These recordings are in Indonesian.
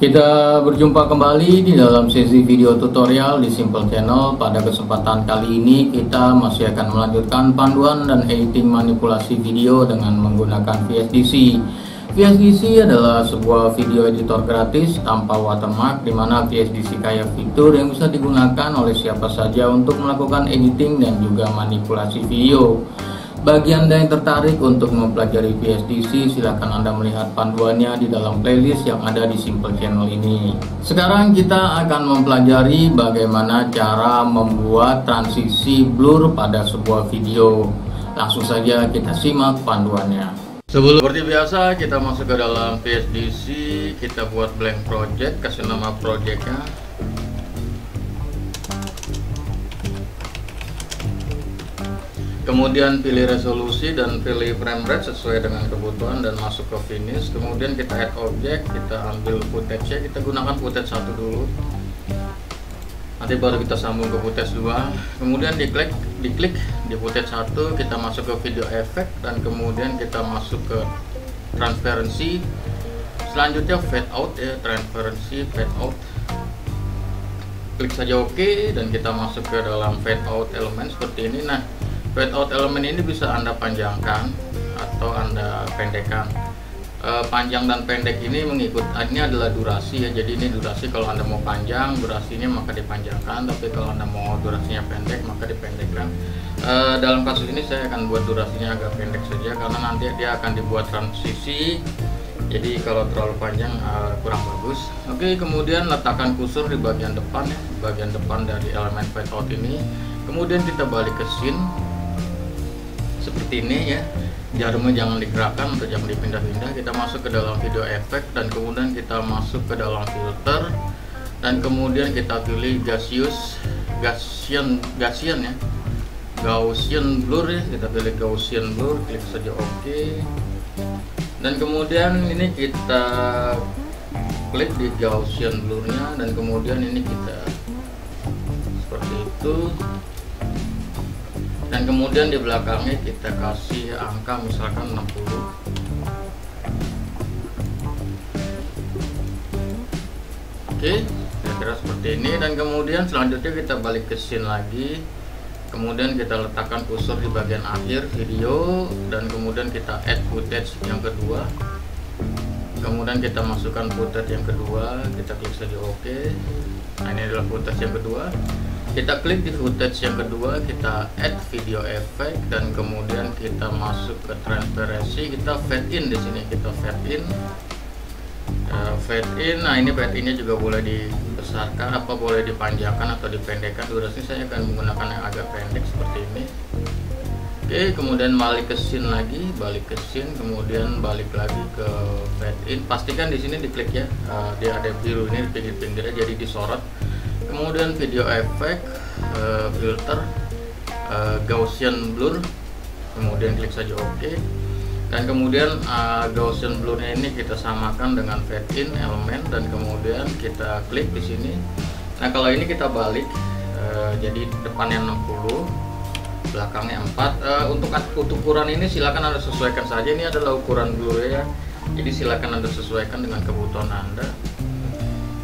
Kita berjumpa kembali di dalam sesi video tutorial di Simple Channel. Pada kesempatan kali ini kita masih akan melanjutkan panduan dan editing manipulasi video dengan menggunakan VSDC. VSDC adalah sebuah video editor gratis tanpa watermark, di mana VSDC kaya fitur yang bisa digunakan oleh siapa saja untuk melakukan editing dan juga manipulasi video. Bagi Anda yang tertarik untuk mempelajari VSDC, silakan Anda melihat panduannya di dalam playlist yang ada di Simple Channel ini. Sekarang kita akan mempelajari bagaimana cara membuat transisi blur pada sebuah video. Langsung saja kita simak panduannya. Seperti biasa, kita masuk ke dalam VSDC, kita buat blank project, kasih nama projectnya. Kemudian pilih resolusi dan pilih frame rate sesuai dengan kebutuhan dan masuk ke finish. Kemudian kita add object, kita ambil footage-nya, kita gunakan footage 1 dulu. Nanti baru kita sambung ke footage 2. Kemudian diklik di footage 1, kita masuk ke video effect dan kemudian kita masuk ke transparency. Selanjutnya fade out ya, transparency fade out. Klik saja OK dan kita masuk ke dalam fade out elemen seperti ini. Nah, fade out elemen ini bisa Anda panjangkan atau Anda pendekkan. Panjang dan pendek ini ini adalah durasi ya. Jadi ini durasi, kalau Anda mau panjang durasinya maka dipanjangkan, tapi kalau Anda mau durasinya pendek maka dipendekkan. Dalam kasus ini saya akan buat durasinya agak pendek saja karena nanti dia akan dibuat transisi. Jadi kalau terlalu panjang kurang bagus. Oke, kemudian letakkan kursor di bagian depan ya, bagian depan dari elemen fade out ini. Kemudian kita balik ke scene seperti ini ya, jarumnya jangan digerakkan atau jangan dipindah-pindah. Kita masuk ke dalam video effect dan kemudian kita masuk ke dalam filter dan kemudian kita pilih Gaussian ya, Gaussian blur ya, kita pilih Gaussian blur, klik saja OK. Dan kemudian ini kita klik di Gaussian blurnya dan kemudian ini kita seperti itu. Dan kemudian di belakangnya kita kasih angka misalkan 60. Oke, kira-kira seperti ini. Dan kemudian selanjutnya kita balik ke scene lagi. Kemudian kita letakkan kursor di bagian akhir video dan kemudian kita add footage yang kedua. Kemudian kita masukkan footage yang kedua, kita klik saja OK. Nah, ini adalah footage yang kedua. Kita klik di footage yang kedua, kita add video effect dan kemudian kita masuk ke transparency, kita fade in di sini, kita fade in. Nah ini fade innya juga boleh dibesarkan, boleh dipanjangkan atau dipendekkan. Durasi saya akan menggunakan yang agak pendek seperti ini. Oke, kemudian balik ke scene lagi, balik ke scene, kemudian balik lagi ke fade in. Pastikan di sini diklik ya, dia ada biru ini di pinggir-pinggirnya jadi disorot. Kemudian video effect, filter, Gaussian blur, kemudian klik saja OK. Dan kemudian Gaussian blurnya ini kita samakan dengan fade in elemen dan kemudian kita klik di sini. Nah kalau ini kita balik, jadi depannya 60, belakangnya 4. Untuk ukuran ini silakan Anda sesuaikan saja. Ini adalah ukuran blur ya. Jadi silakan Anda sesuaikan dengan kebutuhan Anda.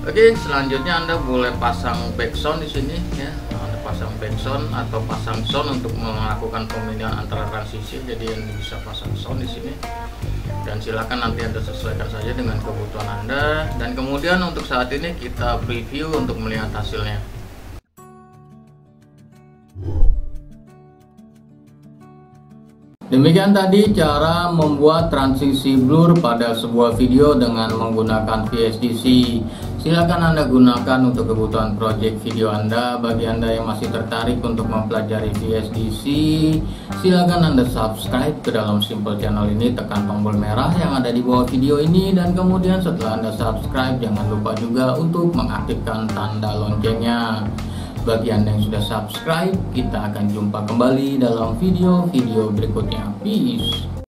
Oke, selanjutnya Anda boleh pasang background di sini ya. Anda pasang background atau pasang sound untuk melakukan pemilihan antara transisi. Jadi Anda bisa pasang sound di sini. Dan silakan nanti Anda sesuaikan saja dengan kebutuhan Anda. Dan kemudian untuk saat ini kita preview untuk melihat hasilnya. Demikian tadi cara membuat transisi blur pada sebuah video dengan menggunakan VSDC. Silakan Anda gunakan untuk kebutuhan project video Anda. Bagi Anda yang masih tertarik untuk mempelajari VSDC, silakan Anda subscribe ke dalam Simple Channel ini, tekan tombol merah yang ada di bawah video ini, dan kemudian setelah Anda subscribe jangan lupa juga untuk mengaktifkan tanda loncengnya. Bagi Anda yang sudah subscribe, kita akan jumpa kembali dalam video-video berikutnya. Peace.